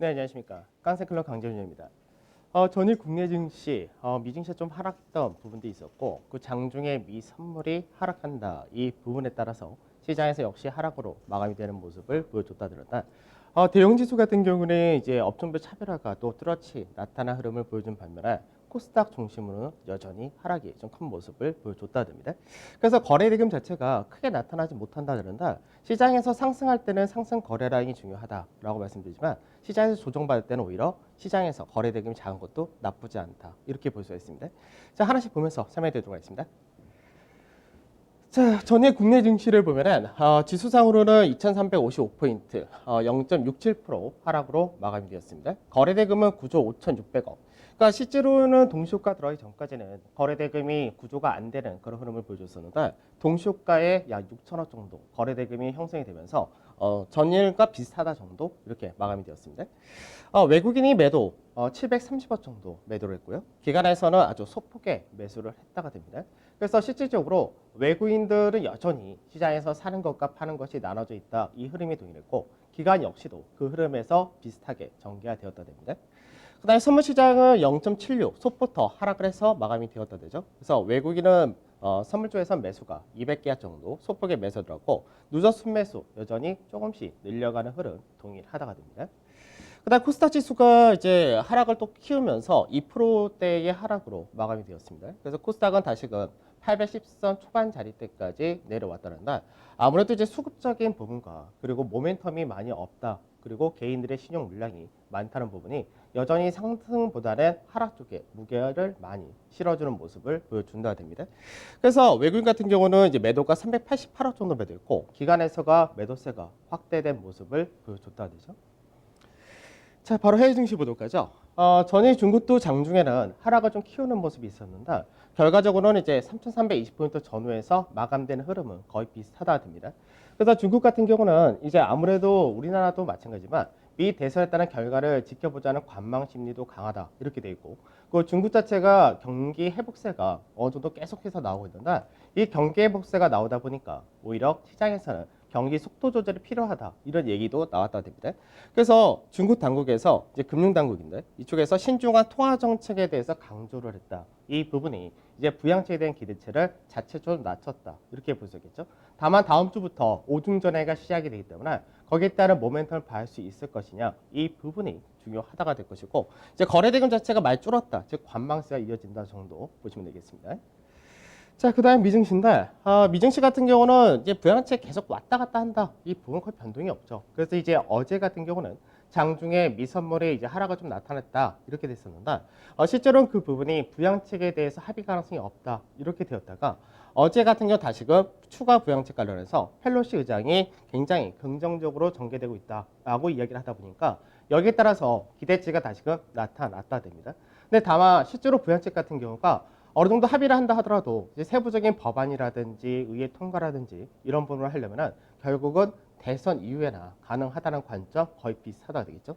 네, 안녕하십니까. 깡센클럽 강재윤입니다. 전일 국내 증시, 미증시가 좀 하락했던 부분도 있었고, 그 장중에 미 선물이 하락한다. 이 부분에 따라서 시장에서 역시 하락으로 마감이 되는 모습을 보여줬다 들었다. 대형 지수 같은 경우는 이제 업종별 차별화가 또 뚜렷이 나타난 흐름을 보여준 반면에 코스닥 중심으로는 여전히 하락이 좀 큰 모습을 보여줬다 듭니다. 그래서 거래 대금 자체가 크게 나타나지 못한다 그런다. 시장에서 상승할 때는 상승 거래 라인이 중요하다라고 말씀드리지만 시장에서 조정받을 때는 오히려 시장에서 거래 대금이 작은 것도 나쁘지 않다. 이렇게 볼 수가 있습니다. 자, 하나씩 보면서 설명해 드리도록 하겠습니다. 자, 전일 국내 증시를 보면은 지수상으로는 2,355포인트, 0.67% 하락으로 마감이 되었습니다. 거래대금은 9조 5,600억. 그러니까 실제로는 동시효과 들어가기 전까지는 거래대금이 구조가 안 되는 그런 흐름을 보여줬었는데 동시효과에 약 6천억 정도 거래대금이 형성이 되면서 전일과 비슷하다 정도 이렇게 마감이 되었습니다. 외국인이 매도 730억 정도 매도를 했고요. 기관에서는 아주 소폭의 매수를 했다가 됩니다. 그래서 실질적으로 외국인들은 여전히 시장에서 사는 것과 파는 것이 나눠져 있다. 이 흐름이 동일했고 기관 역시도 그 흐름에서 비슷하게 전개가 되었다 됩니다. 그 다음에 선물시장은 0.76 소폭 더 하락을 해서 마감이 되었다 되죠. 그래서 외국인은 선물쪽에서 매수가 200개 정도 소폭의 매수 들었고 누적 순매수 여전히 조금씩 늘려가는 흐름 동일하다가 됩니다. 그다음 코스닥 지수가 이제 하락을 또 키우면서 2%대의 하락으로 마감이 되었습니다. 그래서 코스닥은 다시금 810선 초반 자리대까지 내려왔다는 날 아무래도 이제 수급적인 부분과 그리고 모멘텀이 많이 없다. 그리고 개인들의 신용 물량이 많다는 부분이 여전히 상승보다는 하락 쪽에 무게를 많이 실어주는 모습을 보여준다 됩니다. 그래서 외국인 같은 경우는 이제 매도가 388억 정도 매도했고 기관에서가 매도세가 확대된 모습을 보여줬다 되죠. 자, 바로 해외 증시 보도록 하죠. 전일 중국도 장중에는 하락을 좀 키우는 모습이 있었는데 결과적으로는 이제 3,320포인트 전후에서 마감되는 흐름은 거의 비슷하다 됩니다. 그래서 중국 같은 경우는 이제 아무래도 우리나라도 마찬가지지만 미 대선에 따른 결과를 지켜보자는 관망 심리도 강하다 이렇게 돼 있고 그 중국 자체가 경기 회복세가 어느 정도 계속해서 나오고 있는데 이 경기 회복세가 나오다 보니까 오히려 시장에서는 경기 속도 조절이 필요하다 이런 얘기도 나왔다 됩니다. 그래서 중국 당국에서 이제 금융 당국인데 이쪽에서 신중한 통화 정책에 대해서 강조를 했다. 이 부분이 이제 부양책에 대한 기대치를 자체적으로 낮췄다 이렇게 볼 수 있겠죠. 다만 다음 주부터 오중전해가 시작이 되기 때문에 거기에 따른 모멘텀을 봐야 수 있을 것이냐 이 부분이 중요하다가 될 것이고 이제 거래대금 자체가 많이 줄었다 즉 관망세가 이어진다 정도 보시면 되겠습니다. 자, 그 다음 미증시인데, 미증시 같은 경우는 이제 부양책 계속 왔다 갔다 한다. 이 부분 거의 변동이 없죠. 그래서 이제 어제 같은 경우는 장중에 미선물에 이제 하락을 좀 나타냈다. 이렇게 됐었는데, 실제로는 그 부분이 부양책에 대해서 합의 가능성이 없다. 이렇게 되었다가, 어제 같은 경우 다시금 추가 부양책 관련해서 펠로시 의장이 굉장히 긍정적으로 전개되고 있다라고 이야기를 하다 보니까 여기에 따라서 기대치가 다시금 나타났다 됩니다. 근데 다만 실제로 부양책 같은 경우가 어느 정도 합의를 한다 하더라도 이제 세부적인 법안이라든지 의회 통과라든지 이런 부분을 하려면은 결국은 대선 이후에나 가능하다는 관점 거의 비슷하다 되겠죠.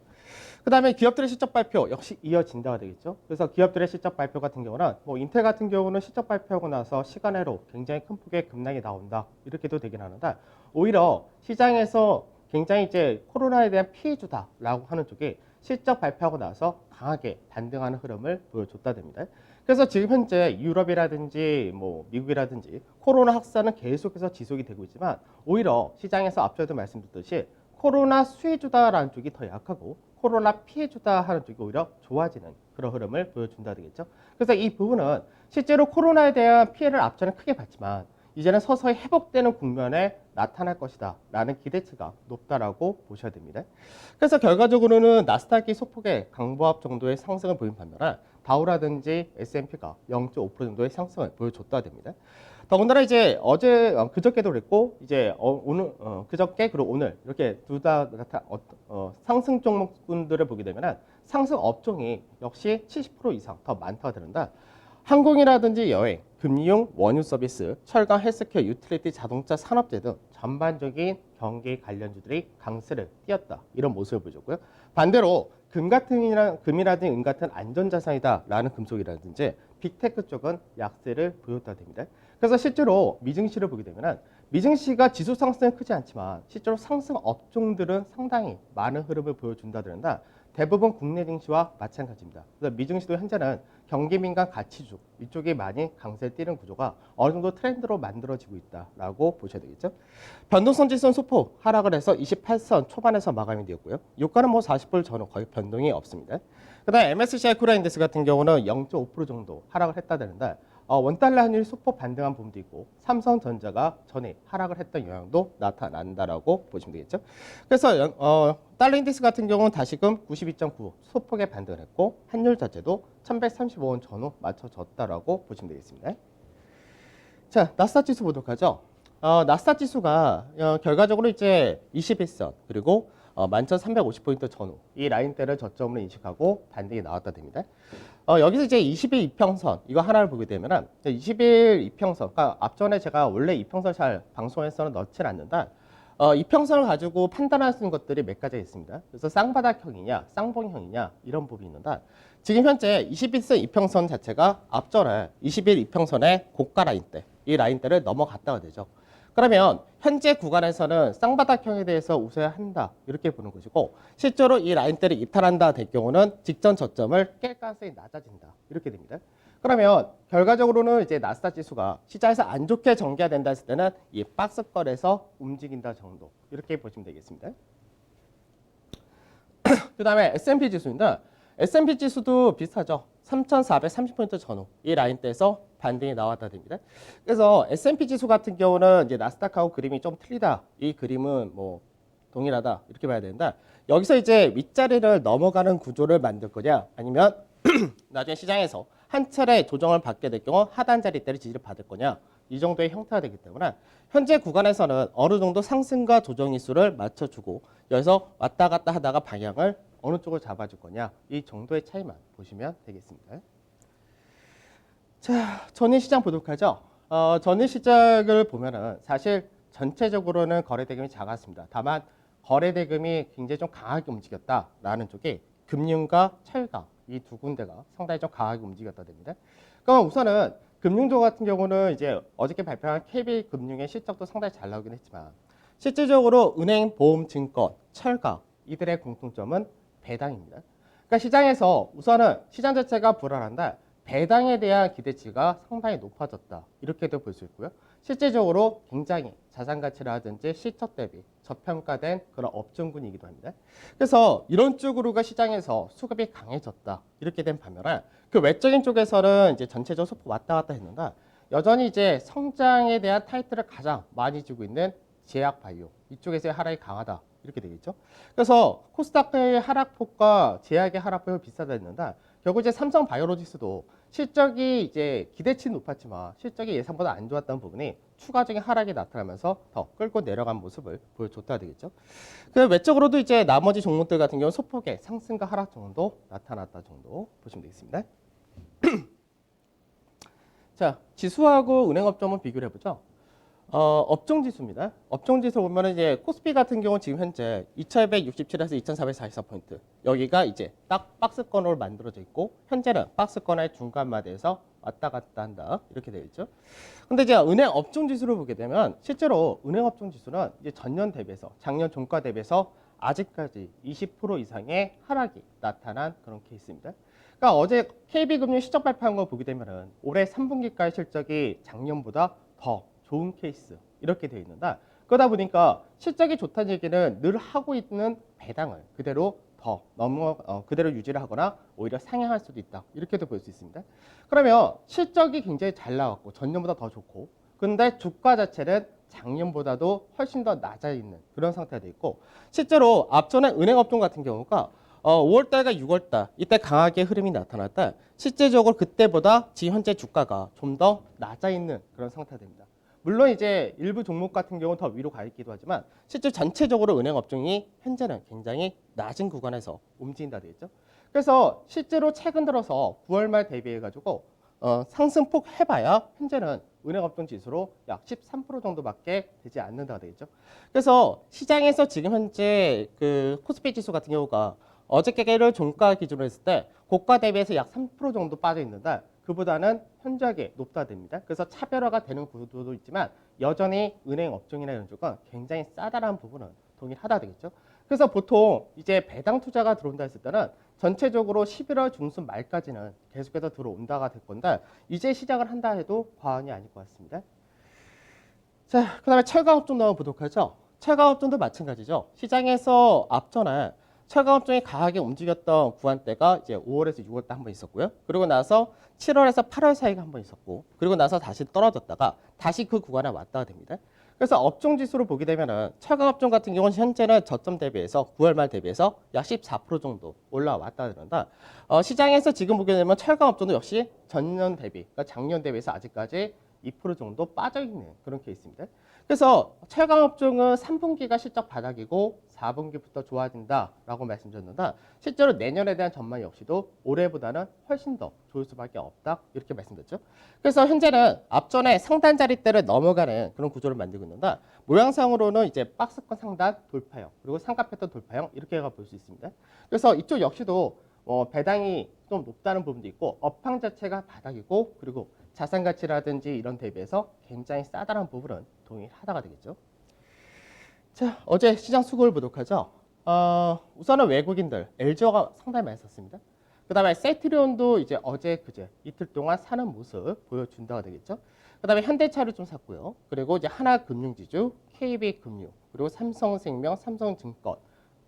그 다음에 기업들의 실적 발표 역시 이어진다가 되겠죠. 그래서 기업들의 실적 발표 같은 경우는 뭐 인텔 같은 경우는 실적 발표하고 나서 시간외로 굉장히 큰 폭의 급락이 나온다 이렇게도 되긴 하는데 오히려 시장에서 굉장히 이제 코로나에 대한 피해주다라고 하는 쪽이 실적 발표하고 나서 강하게 반등하는 흐름을 보여줬다 됩니다. 그래서 지금 현재 유럽이라든지 뭐 미국이라든지 코로나 확산은 계속해서 지속이 되고 있지만 오히려 시장에서 앞서도 말씀드렸듯이 코로나 수혜주다라는 쪽이 더 약하고 코로나 피해주다 하는 쪽이 오히려 좋아지는 그런 흐름을 보여준다 되겠죠. 그래서 이 부분은 실제로 코로나에 대한 피해를 앞전에 크게 봤지만 이제는 서서히 회복되는 국면에 나타날 것이다 라는 기대치가 높다라고 보셔야 됩니다. 그래서 결과적으로는 나스닥이 소폭의 강보합 정도의 상승을 보인 반면에 다우라든지 S&P가 0.5% 정도의 상승을 보여줬다 됩니다. 더군다나 이제 어제 그저께도 그랬고 이제 오늘 그저께 그리고 오늘 이렇게 둘 다 상승 종목군들을 보게 되면은 상승 업종이 역시 70% 이상 더 많다고 되는데 항공이라든지 여행, 금융, 원유 서비스, 철강, 헬스케어, 유틸리티, 자동차, 산업재 등 전반적인 경기 관련주들이 강세를 띄었다. 이런 모습을 보여줬고요. 반대로 금이라든지 은 같은 안전자산이다라는 금속이라든지 빅테크 쪽은 약세를 보였다 됩니다. 그래서 실제로 미증시를 보게 되면 미증시가 지수 상승은 크지 않지만 실제로 상승 업종들은 상당히 많은 흐름을 보여준다든가 대부분 국내 증시와 마찬가지입니다. 그래서 미증시도 현재는 경기 민감 가치주 이쪽이 많이 강세를 띠는 구조가 어느 정도 트렌드로 만들어지고 있다라고 보셔야 되겠죠. 변동성 지수는 소폭 하락을 해서 28선 초반에서 마감이 되었고요. 유가는 뭐 40불 전후 거의 변동이 없습니다. 그다음 MSCI 코리아 인덱스 같은 경우는 0.5% 정도 하락을 했다는데 원달러 환율이 소폭 반등한 부분도 있고 삼성전자가 전에 하락을 했던 영향도 나타난다라고 보시면 되겠죠. 그래서 달러 인덱스 같은 경우는 다시금 92.9 소폭의 반등을 했고 환율 자체도 1135원 전후 맞춰졌다라고 보시면 되겠습니다. 자, 나스닥 지수 보도록 하죠. 나스닥 지수가 결과적으로 이제 21선 그리고 11,350포인트 전후 이 라인대를 저점으로 인식하고 반등이 나왔다 됩니다. 여기서 이제 20일 이평선 이거 하나를 보게 되면은 20일 이평선, 그러니까 앞전에 제가 원래 이평선 잘 방송에서는 넣지 않는다. 이평선을 가지고 판단할 수 있는 것들이 몇 가지가 있습니다. 그래서 쌍바닥형이냐, 쌍봉형이냐 이런 부분이 있는데 지금 현재 21선 이평선 자체가 앞전에 20일 이평선의 고가 라인대, 이 라인대를 넘어갔다가 되죠. 그러면 현재 구간에서는 쌍바닥형에 대해서 웃어야 한다 이렇게 보는 것이고 실제로 이 라인대를 이탈한다 될 경우는 직전 저점을 깰 가능성이 낮아진다 이렇게 됩니다. 그러면 결과적으로는 이제 나스닥 지수가 시장에서 안 좋게 전개가 된다 했을 때는 이 박스권에서 움직인다 정도 이렇게 보시면 되겠습니다. 그 다음에 S&P 지수입니다. S&P 지수도 비슷하죠. 3,430포인트 전후 이 라인대에서 반등이 나왔다 됩니다. 그래서 S&P 지수 같은 경우는 이제 나스닥하고 그림이 좀 틀리다. 이 그림은 뭐 동일하다 이렇게 봐야 된다. 여기서 이제 윗자리를 넘어가는 구조를 만들 거냐 아니면 나중에 시장에서 한 차례 조정을 받게 될 경우 하단 자리대를 지지를 받을 거냐 이 정도의 형태가 되기 때문에 현재 구간에서는 어느 정도 상승과 조정 일수를 맞춰주고 여기서 왔다 갔다 하다가 방향을 어느 쪽을 잡아줄 거냐 이 정도의 차이만 보시면 되겠습니다. 자, 전일시장 보도록 하죠. 전일시장을 보면은 사실 전체적으로는 거래대금이 작았습니다. 다만 거래대금이 굉장히 좀 강하게 움직였다라는 쪽이 금융과 철강 이 두 군데가 상당히 좀 강하게 움직였다 됩니다. 그럼 우선은 금융조 같은 경우는 이제 어저께 발표한 KB금융의 실적도 상당히 잘 나오긴 했지만 실질적으로 은행, 보험, 증권, 철강 이들의 공통점은 배당입니다. 그러니까 시장에서 우선은 시장 자체가 불안한데 배당에 대한 기대치가 상당히 높아졌다. 이렇게도 볼 수 있고요. 실제적으로 굉장히 자산 가치라든지 실적 대비 저평가된 그런 업종군이기도 합니다. 그래서 이런 쪽으로가 시장에서 수급이 강해졌다. 이렇게 된 반면에 그 외적인 쪽에서는 이제 전체적으로 소폭 왔다 갔다 했는데 여전히 이제 성장에 대한 타이틀을 가장 많이 쥐고 있는 제약 바이오 이쪽에서의 하락이 강하다. 이렇게 되겠죠. 그래서 코스닥의 하락폭과 제약의 하락폭이 비슷하다 했는데 결국 이제 삼성 바이오로직스도 실적이 이제 기대치는 높았지만 실적이 예상보다 안 좋았다는 부분이 추가적인 하락이 나타나면서 더 끌고 내려간 모습을 보여줬다 되겠죠. 그 외적으로도 이제 나머지 종목들 같은 경우는 소폭의 상승과 하락 정도 나타났다 정도 보시면 되겠습니다. 자, 지수하고 은행업종은 비교를 해보죠. 업종 지수입니다. 업종 지수 보면은 이제 코스피 같은 경우 지금 현재 2,167에서 2,444포인트. 여기가 이제 딱 박스권으로 만들어져 있고 현재는 박스권의 중간마디에서 왔다 갔다 한다. 이렇게 되어 있죠. 근데 이제 은행 업종 지수를 보게 되면 실제로 은행 업종 지수는 이제 전년 대비해서 작년 종가 대비해서 아직까지 20% 이상의 하락이 나타난 그런 케이스입니다. 그러니까 어제 KB금융 실적 발표한 거 보게 되면은 올해 3분기가의 실적이 작년보다 더 좋은 케이스 이렇게 되어 있는데 그러다 보니까 실적이 좋다는 얘기는 늘 하고 있는 배당을 그대로 더 그대로 유지를 하거나 오히려 상향할 수도 있다 이렇게도 볼 수 있습니다. 그러면 실적이 굉장히 잘 나왔고 전년보다 더 좋고 근데 주가 자체는 작년보다도 훨씬 더 낮아 있는 그런 상태가 돼 있고 실제로 앞전에 은행업종 같은 경우가 5월달과 6월달 이때 강하게 흐름이 나타났다. 실제적으로 그때보다 지금 현재 주가가 좀 더 낮아 있는 그런 상태가 됩니다. 물론 이제 일부 종목 같은 경우는 더 위로 가 있기도 하지만 실제 전체적으로 은행 업종이 현재는 굉장히 낮은 구간에서 움직인다 되겠죠. 그래서 실제로 최근 들어서 9월 말 대비해 가지고 상승폭 해봐야 현재는 은행 업종 지수로 약 13% 정도밖에 되지 않는다 되겠죠. 그래서 시장에서 지금 현재 그 코스피 지수 같은 경우가 어저께를 종가 기준으로 했을 때 고가 대비해서 약 3% 정도 빠져 있는데 그보다는 현저하게 높다 됩니다. 그래서 차별화가 되는 구도도 있지만 여전히 은행 업종이나 이런 쪽은 굉장히 싸다라는 부분은 동일하다 되겠죠. 그래서 보통 이제 배당 투자가 들어온다 했을 때는 전체적으로 11월 중순 말까지는 계속해서 들어온다가 될 건데 이제 시작을 한다 해도 과언이 아닐 것 같습니다. 자, 그다음에 철강업종도 한번 보도록 하죠. 철강업종도 마찬가지죠. 시장에서 앞전에 철강업종이 강하게 움직였던 구간대가 이제 5월에서 6월 때 한 번 있었고요. 그리고 나서 7월에서 8월 사이가 한 번 있었고, 그리고 나서 다시 떨어졌다가 다시 그 구간에 왔다가 됩니다. 그래서 업종 지수로 보게 되면은 철강업종 같은 경우는 현재는 저점 대비해서 9월 말 대비해서 약 14% 정도 올라왔다 그런다. 시장에서 지금 보게 되면 철강업종도 역시 전년 대비, 그러니까 작년 대비해서 아직까지 2% 정도 빠져 있는 그런 케이스입니다. 그래서 철강업종은 3분기가 실적 바닥이고 4분기부터 좋아진다라고 말씀드렸는데 실제로 내년에 대한 전망 역시도 올해보다는 훨씬 더 좋을 수밖에 없다 이렇게 말씀드렸죠. 그래서 현재는 앞전에 상단 자리대를 넘어가는 그런 구조를 만들고 있는데 모양상으로는 이제 박스권 상단 돌파형 그리고 삼각 패턴 돌파형 이렇게가 볼 수 있습니다. 그래서 이쪽 역시도 배당이 좀 높다는 부분도 있고 업황 자체가 바닥이고 그리고 자산 가치라든지 이런 대비해서 굉장히 싸다는 부분은 동일하다가 되겠죠. 자, 어제 시장 수급을 보도록 하죠. 우선은 외국인들 LG화가 상당히 많이 샀습니다. 그 다음에 세트리온도 이제 어제 그제 이틀 동안 사는 모습 보여준다가 되겠죠. 그 다음에 현대차를 좀 샀고요. 그리고 이제 하나금융지주, KB금융, 그리고 삼성생명, 삼성증권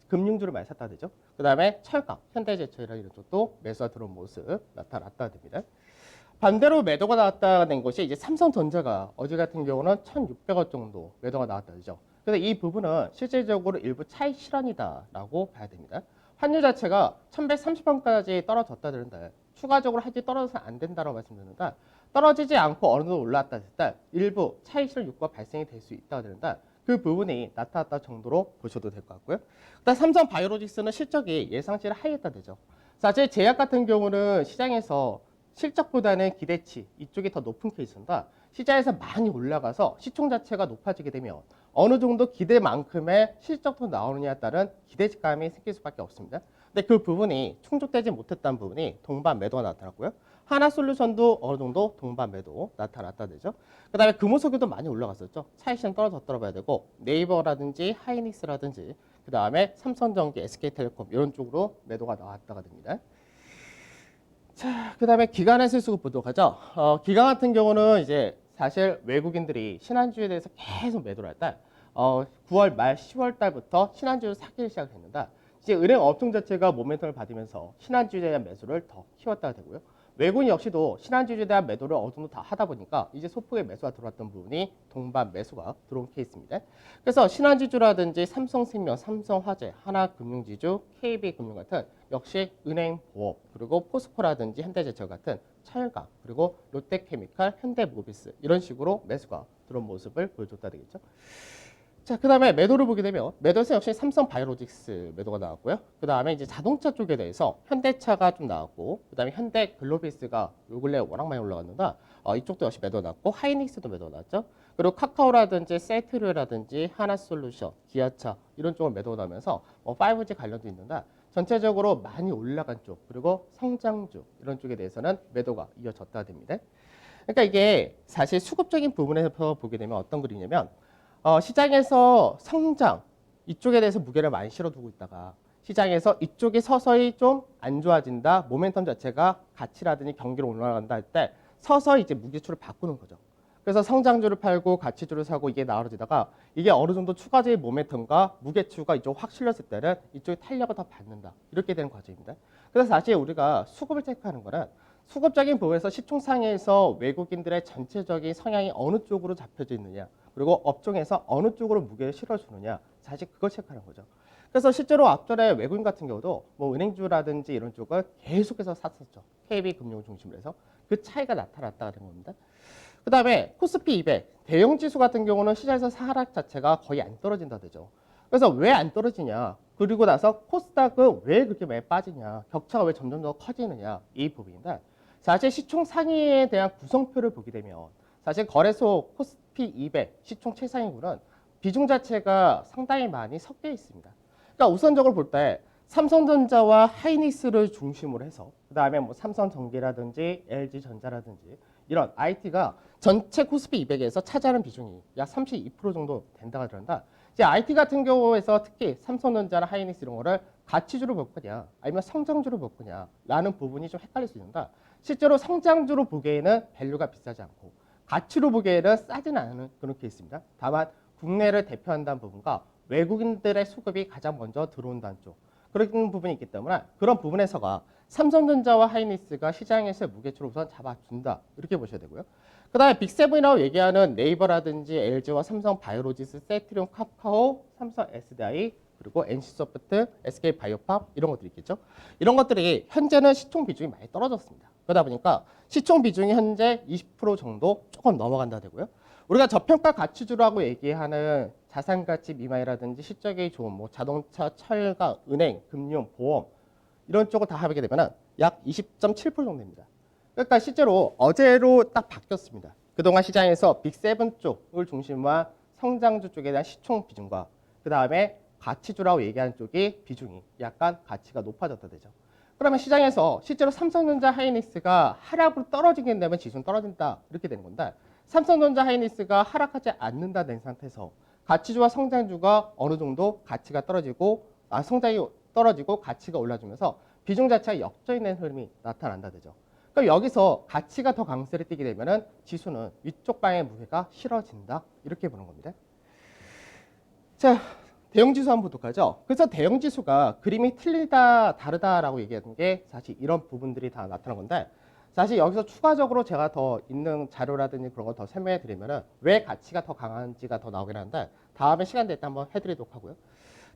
금융주를 많이 샀다 되죠. 그 다음에 철강, 현대제철이라는 이런 쪽도 매수가 들어온 모습 나타났다 됩니다. 반대로 매도가 나왔다는 것이 이제 삼성전자가 어제 같은 경우는 1,600원 정도 매도가 나왔다 그죠. 그래서 이 부분은 실질적으로 일부 차익 실현이다라고 봐야 됩니다. 환율 자체가 1,130원까지 떨어졌다 그러는데 추가적으로 하지 떨어져서 안 된다고 말씀드렸는데 떨어지지 않고 어느 정도 올라왔다 했을 때 일부 차익 실현 효과가 발생이 될 수 있다 그러는데 그 부분이 나타났다 정도로 보셔도 될 것 같고요. 그다음 삼성 바이오로직스는 실적이 예상치를 하이했다 되죠. 사실 제약 같은 경우는 시장에서 실적보다는 기대치 이쪽이 더 높은 케이스인데 시장에서 많이 올라가서 시총 자체가 높아지게 되면 어느 정도 기대만큼의 실적도 나오느냐에 따른 기대감이 생길 수밖에 없습니다. 근데 그 부분이 충족되지 못했다는 부분이 동반 매도가 나타났고요. 하나솔루션도 어느 정도 동반 매도 나타났다 되죠. 그 다음에 금호석유도 많이 올라갔었죠. 차익실현 떨어졌다고 봐야 되고 네이버라든지 하이닉스라든지 그 다음에 삼성전기, SK텔레콤 이런 쪽으로 매도가 나왔다가 됩니다. 자, 그 다음에 기관의 수급 보도록 하죠. 기관 같은 경우는 이제 사실 외국인들이 신한주에 대해서 계속 매도를 할 때 9월 말 10월 달부터 신한주를 사기 시작했는데 이제 은행 업종 자체가 모멘텀을 받으면서 신한주에 대한 매수를 더 키웠다가 되고요. 외국인 역시도 신한주에 대한 매도를 어느 정도 다 하다 보니까 이제 소폭의 매수가 들어왔던 부분이 동반 매수가 들어온 케이스입니다. 그래서 신한지주라든지 삼성생명, 삼성화재, 하나금융지주, KB금융 같은 역시 은행, 보험, 그리고 포스코라든지 현대제철 같은 철강, 그리고 롯데케미칼, 현대모비스 이런 식으로 매수가 들어온 모습을 보여줬다 되겠죠. 자, 그 다음에 매도를 보게 되면 매도에서 역시 삼성 바이오로직스 매도가 나왔고요. 그 다음에 이제 자동차 쪽에 대해서 현대차가 좀 나왔고, 그 다음에 현대 글로비스가 요 근래 워낙 많이 올라갔는데 이쪽도 역시 매도가 나왔고, 하이닉스도 매도가 나왔죠. 그리고 카카오라든지 세트류라든지 하나솔루션, 기아차 이런 쪽을 매도가 나오면서 5G 관련도 있는데 전체적으로 많이 올라간 쪽 그리고 성장주 이런 쪽에 대해서는 매도가 이어졌다 됩니다. 그러니까 이게 사실 수급적인 부분에서 보게 되면 어떤 그림이냐면 시장에서 성장 이쪽에 대해서 무게를 많이 실어두고 있다가 시장에서 이쪽이 서서히 좀 안 좋아진다 모멘텀 자체가 가치라든지 경기로 올라간다 할 때 서서히 이제 무게추를 바꾸는 거죠. 그래서 성장주를 팔고 가치주를 사고 이게 나눠지다가 이게 어느 정도 추가적인 모멘텀과 무게추가 이쪽 확 실렸을 때는 이쪽이 탄력을 더 받는다 이렇게 되는 과정입니다. 그래서 사실 우리가 수급을 체크하는 거는 수급적인 부분에서 시총상에서 외국인들의 전체적인 성향이 어느 쪽으로 잡혀져 있느냐 그리고 업종에서 어느 쪽으로 무게를 실어주느냐 사실 그걸 체크하는 거죠. 그래서 실제로 앞전에 외국인 같은 경우도 뭐 은행주라든지 이런 쪽을 계속해서 샀었죠. KB금융 중심으로 해서 그 차이가 나타났다는 겁니다. 그 다음에 코스피 200 대형 지수 같은 경우는 시장에서 하락 자체가 거의 안 떨어진다 되죠. 그래서 왜 안 떨어지냐 그리고 나서 코스닥은 왜 그렇게 많이 빠지냐 격차가 왜 점점 더 커지느냐 이 부분인데 사실 시총 상위에 대한 구성표를 보게 되면 사실 거래소 코스피 200 시총 최상위군은 비중 자체가 상당히 많이 섞여 있습니다. 그러니까 우선적으로 볼 때 삼성전자와 하이닉스를 중심으로 해서 그 다음에 뭐 삼성전기라든지 LG전자라든지 이런 IT가 전체 코스피 200에서 차지하는 비중이 약 32% 정도 된다고 그런다. 이제 IT 같은 경우에서 특히 삼성전자나 하이닉스 이런 거를 가치주로 볼 거냐 아니면 성장주로 볼 거냐라는 부분이 좀 헷갈릴 수 있는데 실제로 성장주로 보기에는 밸류가 비싸지 않고 가치로 보기에는 싸지는 않은 그런 케이스입니다. 다만 국내를 대표한다는 부분과 외국인들의 수급이 가장 먼저 들어온다는 쪽 그런 부분이 있기 때문에 그런 부분에서가 삼성전자와 하이닉스가 시장에서의 무게추를 우선 잡아준다 이렇게 보셔야 되고요. 그 다음에 빅세븐이라고 얘기하는 네이버라든지 LG와 삼성 바이오로지스, 세트리온, 카카오, 삼성 SDI 그리고 NC소프트, SK바이오팜 이런 것들이 있겠죠. 이런 것들이 현재는 시총 비중이 많이 떨어졌습니다. 그러다 보니까 시총 비중이 현재 20% 정도 조금 넘어간다 되고요. 우리가 저평가 가치주라고 얘기하는 자산가치 미만이라든지 실적이 좋은 뭐 자동차, 철강, 은행, 금융, 보험 이런 쪽을 다 합하게 되면 약 20.7% 정도 됩니다. 그러니까 실제로 어제로 딱 바뀌었습니다. 그동안 시장에서 빅세븐 쪽을 중심으로 한 성장주 쪽에 대한 시총 비중과 그 다음에 가치주라고 얘기하는 쪽이 비중이 약간 가치가 높아졌다 되죠. 그러면 시장에서 실제로 삼성전자 하이닉스가 하락으로 떨어지게 되면 지수는 떨어진다 이렇게 되는 건데 삼성전자 하이닉스가 하락하지 않는다는 상태에서 가치주와 성장주가 어느 정도 가치가 떨어지고 성장이 떨어지고 가치가 올라주면서 비중 자체가 역전된 흐름이 나타난다 되죠. 그럼 여기서 가치가 더 강세를 띠게 되면은 지수는 위쪽 방향의 무게가 실어진다 이렇게 보는 겁니다. 자, 대형지수 한번 보도록 하죠. 그래서 대형지수가 그림이 틀리다 다르다라고 얘기하는 게 사실 이런 부분들이 다 나타난 건데 사실 여기서 추가적으로 제가 더 있는 자료라든지 그런 거 더 설명해 드리면은 왜 가치가 더 강한지가 더 나오긴 하는데 다음에 시간 될 때 한번 해드리도록 하고요.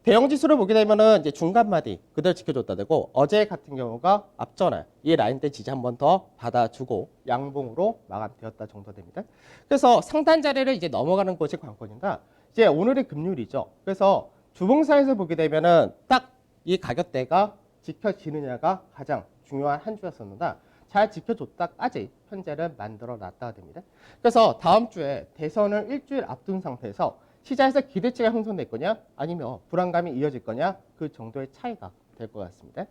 대형 지수를 보게 되면은 이제 중간 마디 그대로 지켜줬다 되고 어제 같은 경우가 앞전에 이 라인 때 지지 한 번 더 받아주고 양봉으로 마감되었다 정도 됩니다. 그래서 상단 자리를 이제 넘어가는 것이 관건인가 이제 오늘의 금요일이죠. 그래서 주봉사에서 보게 되면은 딱 이 가격대가 지켜지느냐가 가장 중요한 한 주였었는데 잘 지켜줬다까지 현재는 만들어 놨다가 됩니다. 그래서 다음 주에 대선을 일주일 앞둔 상태에서 시장에서 기대치가 형성될 거냐 아니면 불안감이 이어질 거냐 그 정도의 차이가 될 것 같습니다.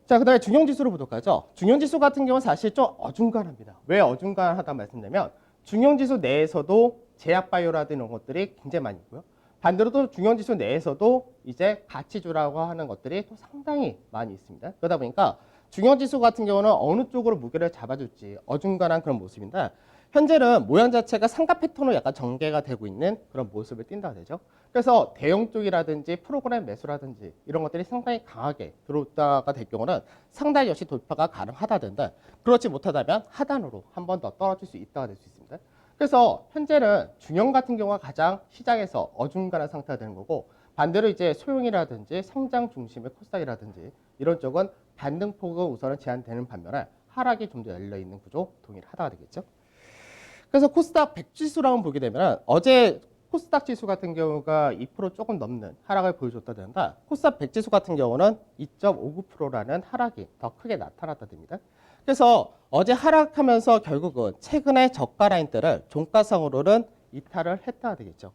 자, 그 다음에 중형지수로 보도록 하죠. 중형지수 같은 경우는 사실 좀 어중간합니다. 왜 어중간하다 말씀드리면 중형지수 내에서도 제약바이오라든지 이런 것들이 굉장히 많이 있고요. 반대로 또 중형지수 내에서도 이제 가치주라고 하는 것들이 또 상당히 많이 있습니다. 그러다 보니까 중형지수 같은 경우는 어느 쪽으로 무게를 잡아줄지 어중간한 그런 모습인데 현재는 모양 자체가 삼각 패턴으로 약간 전개가 되고 있는 그런 모습을 띈다 되죠. 그래서 대형 쪽이라든지 프로그램 매수라든지 이런 것들이 상당히 강하게 들어오다가 될 경우는 상단 역시 돌파가 가능하다 된다. 그렇지 못하다면 하단으로 한 번 더 떨어질 수 있다가 될 수 있습니다. 그래서 현재는 중형 같은 경우가 가장 시장에서 어중간한 상태가 되는 거고 반대로 이제 소형이라든지 성장 중심의 코스닥이라든지 이런 쪽은 반등폭은 우선은 제한되는 반면에 하락이 좀 더 열려 있는 구조 동일하다가 되겠죠. 그래서 코스닥 100지수를 한번 보게 되면 어제 코스닥 지수 같은 경우가 2% 조금 넘는 하락을 보여줬다 된다. 코스닥 100지수 같은 경우는 2.59%라는 하락이 더 크게 나타났다 됩니다. 그래서 어제 하락하면서 결국은 최근에 저가 라인대를 종가상으로는 이탈을 했다 되겠죠.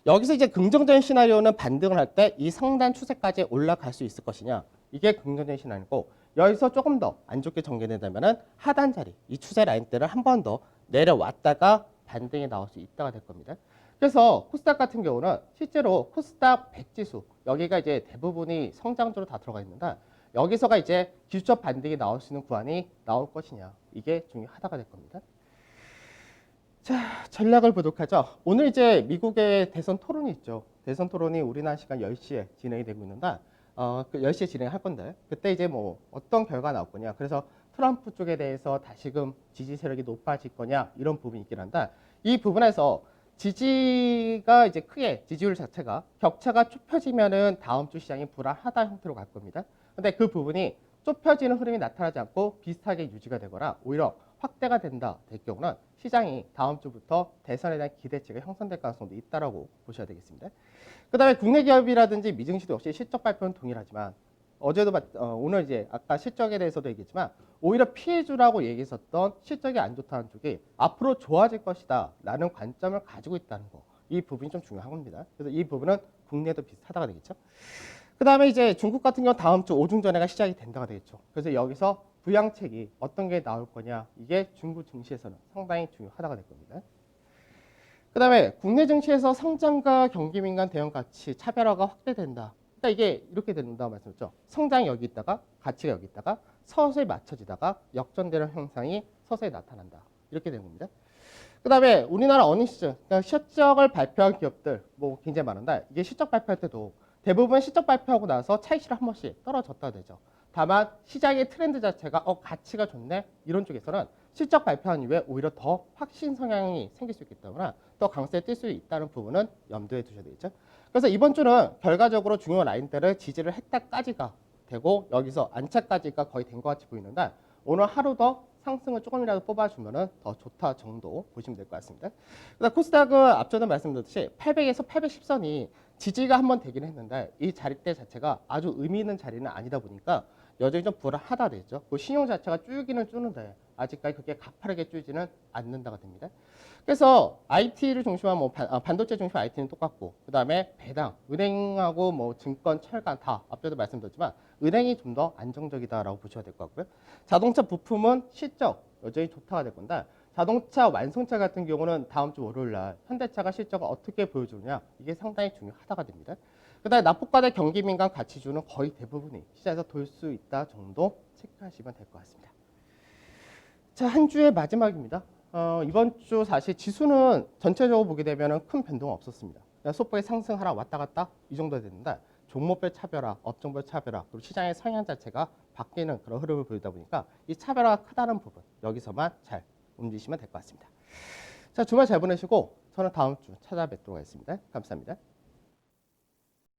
여기서 이제 긍정적인 시나리오는 반등을 할 때 이 상단 추세까지 올라갈 수 있을 것이냐 이게 긍정적인 시나리오고 여기서 조금 더 안 좋게 전개된다면 하단 자리 이 추세 라인대를 한 번 더 내려왔다가 반등이 나올 수 있다가 될 겁니다. 그래서 코스닥 같은 경우는 실제로 코스닥 100지수 여기가 이제 대부분이 성장주로 다 들어가 있는데 여기서가 이제 기술적 반등이 나올 수 있는 구간이 나올 것이냐 이게 중요하다가 될 겁니다. 자, 전략을 보도록 하죠. 오늘 이제 미국의 대선 토론이 있죠. 대선 토론이 우리나라 시간 10시에 진행이 되고 있는데 그 10시에 진행할 건데 그때 이제 뭐 어떤 결과가 나올 거냐. 그래서 트럼프 쪽에 대해서 다시금 지지 세력이 높아질 거냐 이런 부분이 있긴 한데 이 부분에서 지지가 이제 크게 지지율 자체가 격차가 좁혀지면은 다음 주 시장이 불안하다 형태로 갈 겁니다. 근데 그 부분이 좁혀지는 흐름이 나타나지 않고 비슷하게 유지가 되거나 오히려 확대가 된다 될 경우는 시장이 다음 주부터 대선에 대한 기대치가 형성될 가능성도 있다라고 보셔야 되겠습니다. 그 다음에 국내 기업이라든지 미증시도 역시 실적 발표는 동일하지만 어제도 오늘 이제 아까 실적에 대해서도 얘기했지만 오히려 피해주라고 얘기했었던 실적이 안 좋다는 쪽이 앞으로 좋아질 것이다 라는 관점을 가지고 있다는 거 이 부분이 좀 중요한 겁니다. 그래서 이 부분은 국내도 비슷하다가 되겠죠. 그 다음에 이제 중국 같은 경우 다음 주 오중전회가 시작이 된다가 되겠죠. 그래서 여기서 부양책이 어떤 게 나올 거냐 이게 중국 증시에서는 상당히 중요하다가 될 겁니다. 그다음에 국내 증시에서 성장과 경기 민감 대형 가치 차별화가 확대된다. 그러니까 이게 이렇게 된다 말씀드렸죠. 성장이 여기 있다가 가치가 여기 있다가 서서히 맞춰지다가 역전되는 현상이 서서히 나타난다. 이렇게 되는 겁니다. 그다음에 우리나라 어닝 시즌, 그러니까 실적을 발표한 기업들 뭐 굉장히 많은데 이게 실적 발표할 때도 대부분 실적 발표하고 나서 차익실이 한 번씩 떨어졌다 되죠. 다만 시장의 트렌드 자체가 가치가 좋네 이런 쪽에서는 실적 발표한 이후에 오히려 더 확신 성향이 생길 수 있기 때문에 더 강세에 뛸 수 있다는 부분은 염두에 두셔야 되겠죠. 그래서 이번 주는 결과적으로 중요 라인대를 지지를 했다까지가 되고 여기서 안착까지가 거의 된 것 같이 보이는데 오늘 하루 더 상승을 조금이라도 뽑아주면 더 좋다 정도 보시면 될 것 같습니다. 그다음 코스닥은 앞전에 말씀드렸듯이 800에서 810선이 지지가 한번 되긴 했는데 이 자리대 자체가 아주 의미 있는 자리는 아니다 보니까 여전히 좀 불안하다 되죠. 그 신용 자체가 줄기는 줄는데 아직까지 그게 가파르게 줄지는 않는다가 됩니다. 그래서 IT를 중심한 반도체 중심 IT는 똑같고 그다음에 배당, 은행하고 뭐 증권, 철강 다 앞서도 말씀드렸지만 은행이 좀 더 안정적이다라고 보셔야 될 것 같고요. 자동차 부품은 실적 여전히 좋다가 될 건데 자동차 완성차 같은 경우는 다음 주 월요일 날 현대차가 실적을 어떻게 보여주느냐 이게 상당히 중요하다가 됩니다. 그다음에 납품과대 경기 민감 가치주는 거의 대부분이 시장에서 돌 수 있다 정도 체크하시면 될 것 같습니다. 자, 한 주의 마지막입니다. 이번 주 사실 지수는 전체적으로 보게 되면 큰 변동 없었습니다. 소폭의 상승하라 왔다 갔다 이 정도 됐는데 종목별 차별화, 업종별 차별화, 그리고 시장의 성향 자체가 바뀌는 그런 흐름을 보이다 보니까 이 차별화가 크다는 부분 여기서만 잘 움직이시면 될 것 같습니다. 자, 주말 잘 보내시고 저는 다음 주 찾아뵙도록 하겠습니다. 감사합니다.